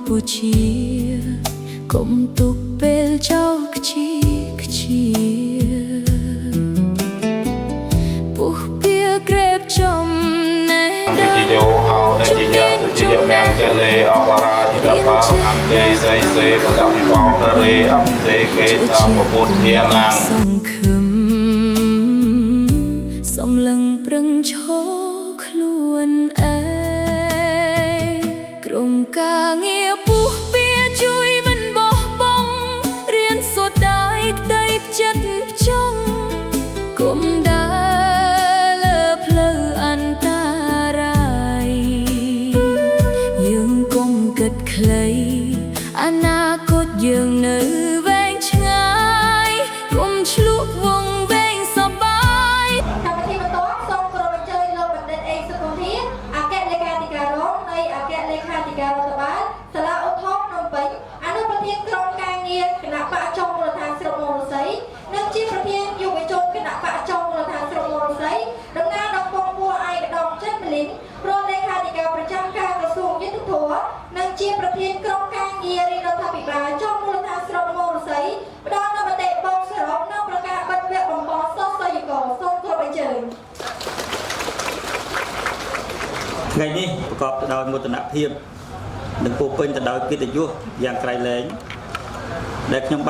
của chia cùng tục bê cháu chia buộc bia grep trong nè video how để chỉ nhận mang cái lệ opera thì đã bao ăn tê dây dây và gặp bao ra lệ ăn tê cái tam một bốn thiên lang song lưng prưng cho luôn ai cùng ca nghe buộc bia chui mình bỏ bóng riêng suốt đời tay chất trong cùng đã lỡ lỡ anh ta rai dương cùng cất clay anh cốt dương nữ vang trái cùng lúc vòng vang sập bay trong khi mà tốt xong rồi mình chơi lo mình đến ấy sự công thiết kẹt lấy khai thì cả đó đây kẹt lấy khai thì cả đó bán sẽ là ô thóc nông bánh nóประเทศกรองการเงินขณะปะจงมูลทางสระโมลไซนั่งจีประเทศอยู่ไปจงขณะปะจงมูลทางสระโมลไซดังนั้นดอกปองบัวไอดอกเจ็ดลิ้นรองเลขาธิการประจำการกระทรวงยุติธรรมนั่งจีประเทศกรองการเงินรัฐบิดาจงมูลทางสระโมลไซดอนนำมาเตะบอลสระนอกประกาศบัตรเวทบอลบอลซอสอยู่ก่อนส่งตัวไปเจอថ្ងៃនេះប្រកបដោយមោទនភាពនិងពោពេញទៅដោយកិត្តិយសយ៉ាងក្រៃលែងដែលខ្ញុំ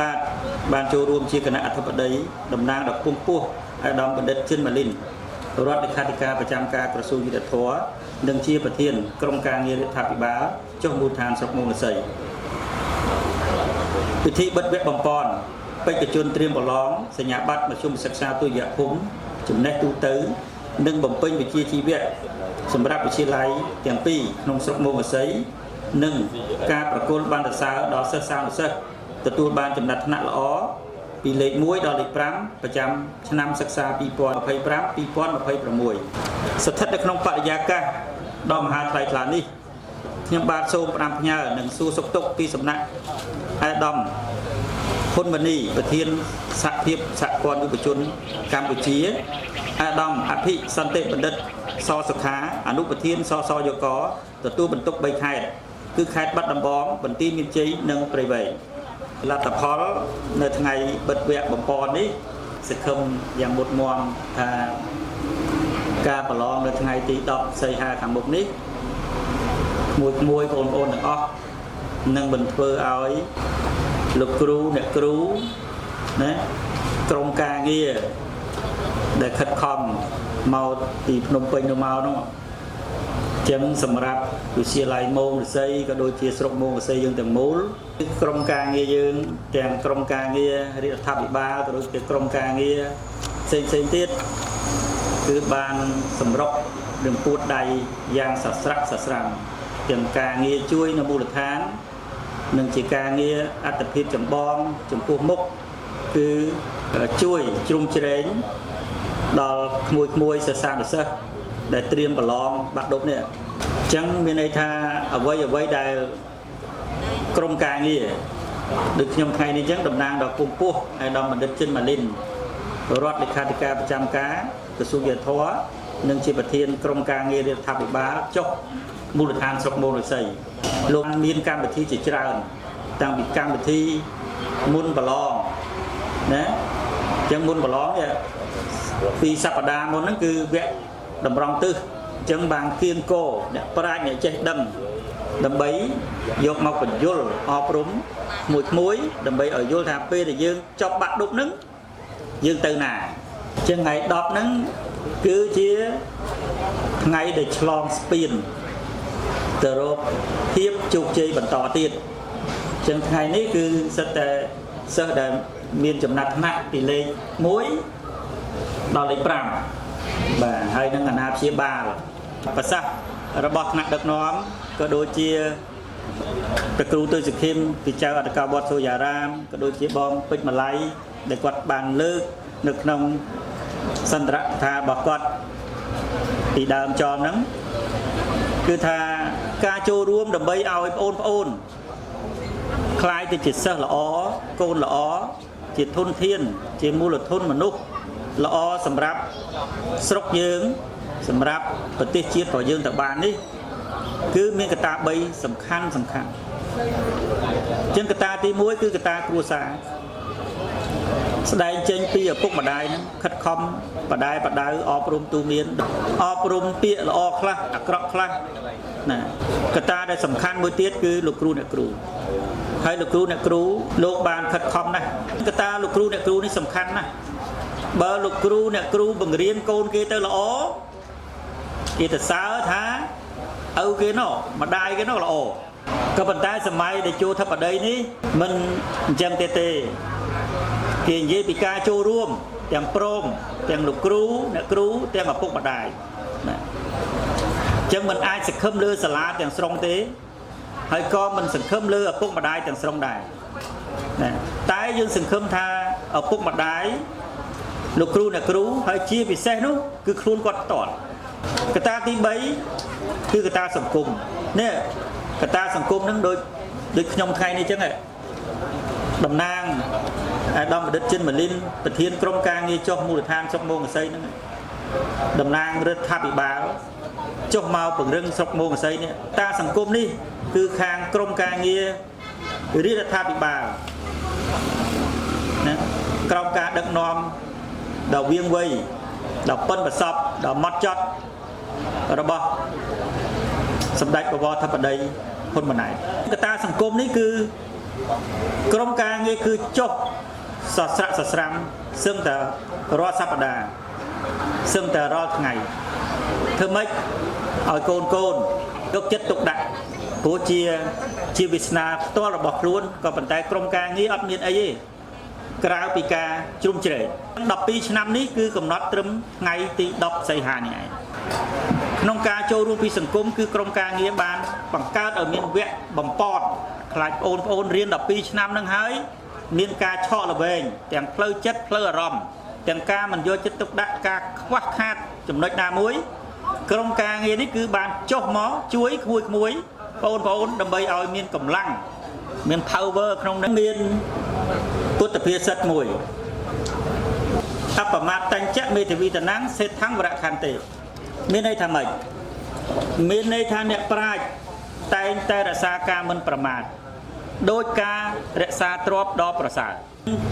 បានចូលរួមជាគណៈអធិបតីតំណាងដល់ពុំពោះអាដាមបណ្ឌិតជិនម៉ាលីនរដ្ឋលេខាធិការប្រចាំការក្រសួងយុតិធម៌និងជាប្រធានក្រុមការងាររដ្ឋាភិបាលចុះមូលដ្ឋានស្រុកមោងសីពិធីបិទវគ្គបំពន់បេក្ខជនត្រៀមប្រឡងសញ្ញាបត្រមធ្យមសិក្សាទុតិយភូមិចំណេះទូទៅនិងបំពេញវិជ្ជាជីវៈសម្រាប់វិទ្យាល័យទាំងពីរក្នុងស្រុកមោងសីនិងការប្រគល់បានសរសើរដល់សិស្សសានុសិស្សទទួលបានចំណាត់ថ្នាក់ល្អពីលេខ1ដល់លេខ5ប្រចាំឆ្នាំសិក្សា2025-2026ស្ថិតនៅក្នុងបរិយាកាសដ៏មហាថ្លៃថ្លានេះខ្ញុំបាទសូមផ្ដាំផ្ញើនិងសួរសុខទុក្ខពីសំណាក់អាដាមហ៊ុនម៉ាណីប្រធានសហភាពសហព័ន្ធយុវជនកម្ពុជាអាដាមអភិសន្តិបណ្ឌិតសសុខាអនុប្រធានសសយកទទួលបន្ទុក3ខេត្តគឺខេត្តបាត់ដំបងបន្ទាយមានជ័យនិងព្រៃវែងលទ្ធផលនៅថ្ងៃបិទវគ្គបំពន់នេះសង្ឃឹមយ៉ាងមុតមមថាការប្រឡងនៅថ្ងៃទី10សីហាខាងមុខនេះមួយបងប្អូនទាំងអស់នឹងមិនធ្វើឲ្យលោកគ្រូអ្នកគ្រូណាក្រុមការងារដែលខិតខំមកពីភ្នំពេញមកនោះចឹងសម្រាប់វិទ្យាល័យមោងសីក៏ដូចជាស្រុកមោងសីយើងទាំងមូលក្រុមការងារយើងទាំងក្រុមការងាររដ្ឋាភិបាលក៏ដូចជាក្រុមការងារផ្សេងទៀតគឺបានសម្រុកនឹងពួតដៃយ៉ាងសស្រាក់សស្រាំទាំងការងារជួយនៅមូលដ្ឋាននិងជាការងារអត្តភាពចម្បងចំពោះមុខគឺជួយជ្រោមជ្រែងដល់ក្មួយសិស្សានុសិស្សដែលត្រៀមប្រឡងបាក់ឌុបនេះអញ្ចឹងមានន័យថាអ្វីដែលក្រុមការងារដូចខ្ញុំថ្ងៃនេះអញ្ចឹងតំណាងដល់ពុំពោះអាដាមបណ្ឌិតជិនម៉ាលីនរដ្ឋលេខាធិការប្រចាំការក្រសួងយុតិធម៌និងជាប្រធានក្រុមការងាររដ្ឋាភិបាលចុះមូលដ្ឋានស្រុកមោងសីលោកមានកម្មវិធីជាច្រើនតាំងពីកម្មវិធីមុនប្រឡងណាអញ្ចឹងមុនប្រឡងនេះពីសប្តាហ៍មុនហ្នឹងគឺវគ្គតម្រង់ទិសអញ្ចឹងបានគៀងកោអ្នកប្រាជ្ញអ្នកចេះដឹងដើម្បីយកមកបញ្យលអប់រំមួយដើម្បីឲ្យយល់ថាពេលដែលយើងចប់បាក់ឌុបហ្នឹងយើងទៅណាអញ្ចឹងថ្ងៃ10ហ្នឹងគឺជាថ្ងៃដែលឆ្លងស្ពានទៅរកភាពជោគជ័យបន្តទៀតអញ្ចឹងថ្ងៃនេះគឺសិតតែសិស្សដែលមានចំណាត់ថ្នាក់ពីលេខ1ដល់លេខ5បាទហើយនឹងអាណាព្យាបាលប្រសាសន៍របស់ថ្នាក់ដឹកនាំក៏ដូចជាព្រះគ្រូទុយសុខិមពីចៅអធិការវត្តសូយ៉ារាមក៏ដូចជាបងពេជ្រម៉ាឡៃដែលគាត់បានលើកនៅក្នុងសន្ទរកថារបស់គាត់ពីដើមចោលហ្នឹងគឺថាការចូលរួមដើម្បីឲ្យបងប្អូនคล้ายទៅជាសិស្សល្អកូនល្អជាធនធានជាមូលធនមនុស្សល្អសម្រាប់ស្រុកយើងសម្រាប់ប្រទេសជាតិរបស់យើងទៅបាននេះគឺមានកត្តា3សំខាន់ ចឹងកត្តាទី1គឺកត្តាគ្រួសារស្ដែងចេញពីឪពុកម្ដាយហ្នឹងខិតខំបដាយបដៅអប់រំទូមានអប់រំពាក្យល្អខ្លះអាក្រក់ខ្លះណាកត្តាដែលសំខាន់មួយទៀតគឺលោកគ្រូអ្នកគ្រូហើយលោកគ្រូអ្នកគ្រូលោកបានខិតខំណាស់កត្តាលោកគ្រូអ្នកគ្រូនេះសំខាន់ណាស់បើលោកគ្រូអ្នកគ្រូបង្រៀនកូនគេទៅល្អគេទៅសើថាឪគេនោះម្ដាយគេនោះល្អក៏ប៉ុន្តែសម័យដែលចូលធិបតីនេះមិនអញ្ចឹងទេគេនិយាយពីការចូលរួមទាំងព្រមទាំងលោកគ្រូអ្នកគ្រូទាំងឪពុកម្ដាយណាអញ្ចឹងមិនអាចសង្ឃឹមលើសាលាទាំងស្រុងទេហើយក៏មិនសង្ឃឹមលើឪពុកម្ដាយទាំងស្រុងដែរណាតែយើងសង្ឃឹមថាឪពុកម្ដាយលោកគ្រូអ្នកគ្រូហើយជាពិសេសនោះគឺខ្លួនគាត់ផ្ទាល់កត្តាទី3គឺកត្តាសង្គមនេះកត្តាសង្គមហ្នឹងដូចខ្ញុំថ្ងៃនេះអញ្ចឹងតំណាងអាដាមបណ្ឌិតចិនម៉ាលីនប្រធានក្រុមការងារចុះមូលដ្ឋានស្រុកមោងកសីហ្នឹងតំណាងរដ្ឋាភិបាលចុះមកពង្រឹងស្រុកមោងកសីនេះតាសង្គមនេះគឺខាងក្រុមការងាររដ្ឋាភិបាលណាក្រុមការដឹកនាំដ៏វាងវៃដ៏ប៉ិនប្រសប់ដ៏ម៉ត់ចត់របស់សម្ដេចបវរធិបតីហ៊ុនម៉ាណែតកត្តាសង្គមនេះគឺក្រុមការងារគឺចុះសស្រាក់សស្រាំសឹងតែរាល់សប្តាហ៍សឹងតែរាល់ថ្ងៃធ្វើម៉េចឲ្យកូនយកចិត្តទុកដាក់ព្រោះជាវាសនាផ្ទាល់របស់ខ្លួនក៏ប៉ុន្តែក្រុមការងារអត់មានអីទេក្រៅពីការជ្រុំជ្រែក12ឆ្នាំនេះគឺកំណត់ត្រឹមថ្ងៃទី10សីហានេះឯងក្នុងការចូលរួមពីសង្គមគឺក្រុមការងារបានបង្កើតឲ្យមានវគ្គបំពតខ្លាចបងប្អូនរៀន12ឆ្នាំនឹងហើយមានការឆក់ល្វែងទាំងផ្លូវចិត្តផ្លូវអារម្មណ៍ទាំងការមិនយកចិត្តទុកដាក់ការខ្វះខាតចំណុចណាមួយក្រុមការងារនេះគឺបានចុះមកជួយក្មួយបងប្អូនដើម្បីឲ្យមានកម្លាំងមាន power ក្នុងនឹងមានពុទ្ធភាសិតមួយអបមាតញ្ចមេធវីតនាំងសេដ្ឋังវរខន្តិមានន័យថាម៉េចមានន័យថាអ្នកប្រាជ្ញតែងតែរក្សាការមិនប្រមាទដោយការរក្សាទ្រព្យដ៏ប្រសើរ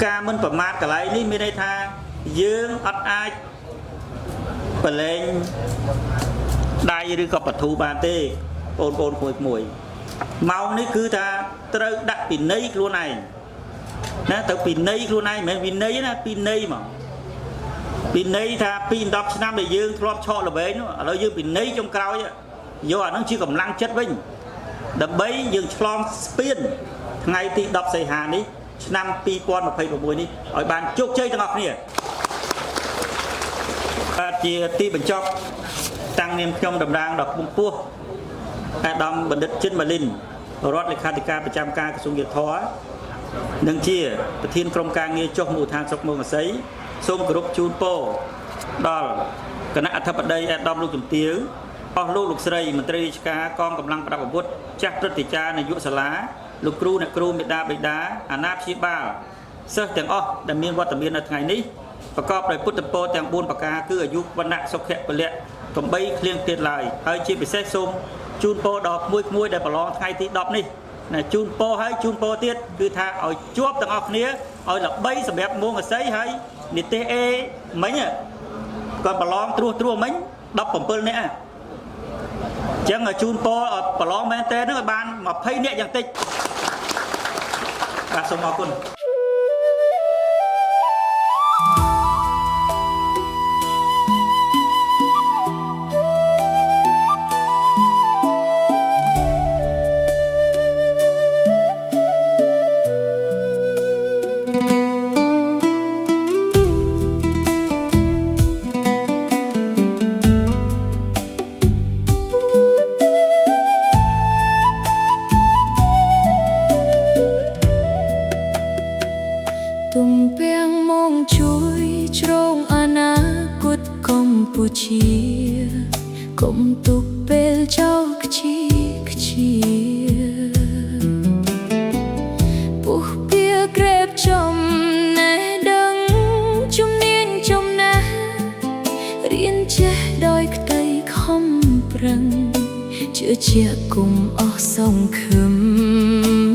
ការមិនប្រមាទកន្លែងនេះមានន័យថាយើងអត់អាចប្រឡែងដៃឬក៏បធូបានទេបងប្អូនមួយម៉ោងនេះគឺថាត្រូវដាក់ពិន័យខ្លួនឯងណាទៅពិន័យខ្លួនឯងមិនមែនវិន័យណាពិន័យមកពិន័យថាពី10ឆ្នាំដែលយើងធ្លាប់ឆក់ល្វែងនោះឥឡូវយើងពិន័យចុងក្រោយយកអានឹងជាកម្លាំងចិត្តវិញដើម្បីយើងឆ្លងស្ពានថ្ងៃទី10សីហានេះឆ្នាំ2026នេះឲ្យបានជោគជ័យទាំងអស់គ្នាបាទជាទីបញ្ចប់តាំងនាមខ្ញុំតំណាងដល់ខ្ពស់អាដាមបណ្ឌិតចិនម៉ាលីនរដ្ឋលេខាធិការប្រចាំការក្រសួងយុទ្ធភ័ពនិងជាប្រធានក្រុមការងារចុះមូលដ្ឋានស្រុកមោងកសីសូមគោរពជូនពរដល់គណៈអធិបតីអាដាមលោកជំទាវអស់លោកស្រីមន្ត្រីរាជការកងកម្លាំងប្រដាប់អាវុធចាស់ព្រឹទ្ធាចារ្យនាយកសាលាលោកគ្រូអ្នកគ្រូមេដាបេដាអាណាព្យាបាលសិស្សទាំងអស់ដែលមានវត្តមាននៅថ្ងៃនេះប្រកបដោយពុទ្ធពរទាំង4ប្រការគឺអាយុវណ្ណៈសុខៈពលៈកំបីគ្លៀងទៀតឡើយហើយជាពិសេសសូមជូនពរដល់ក្មួយដែលប្រឡងថ្ងៃទី10នេះណាជូនពរហើយជូនពរទៀតគឺថាឲ្យជាប់ទាំងអស់គ្នាឲ្យល្បីសម្រាប់មោងកសីហើយនិទេសអេមិញគាត់ប្រឡងត្រួសមិញ17នាក់អញ្ចឹងជូនពរឲ្យប្រឡងមែនតើនឹងឲ្យបាន20នាក់យ៉ាងតិចបាទសូមអរគុណកុំទុកពេលចោលខ្ជាពុះពៀក្រែបចំណេះដឹងជំនាញចំណេះរៀនចេះដោយក្តីខំប្រឹងជឿជាក់គុំអស់សង្ឃឹម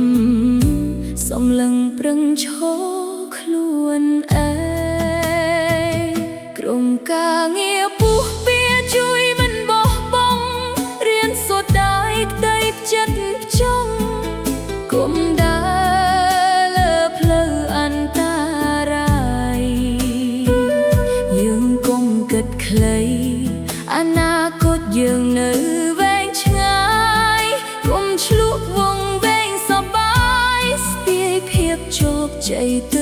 សំឡឹងប្រឹងឈរខ្លួនឯងក្រុមការងារពុះពៀជួយមិនបោះបង់រៀនសូត្រដោយក្តីផ្ចិតផ្ចង់គុំដើរលើផ្លូវអន្តរាយយើងគុំគិតខ្លីអនាគតយើងនៅវែងឆ្ងាយគុំឆ្លុះវង្វេងសប្បាយស្ទាយភាពជោគជ័យទៅ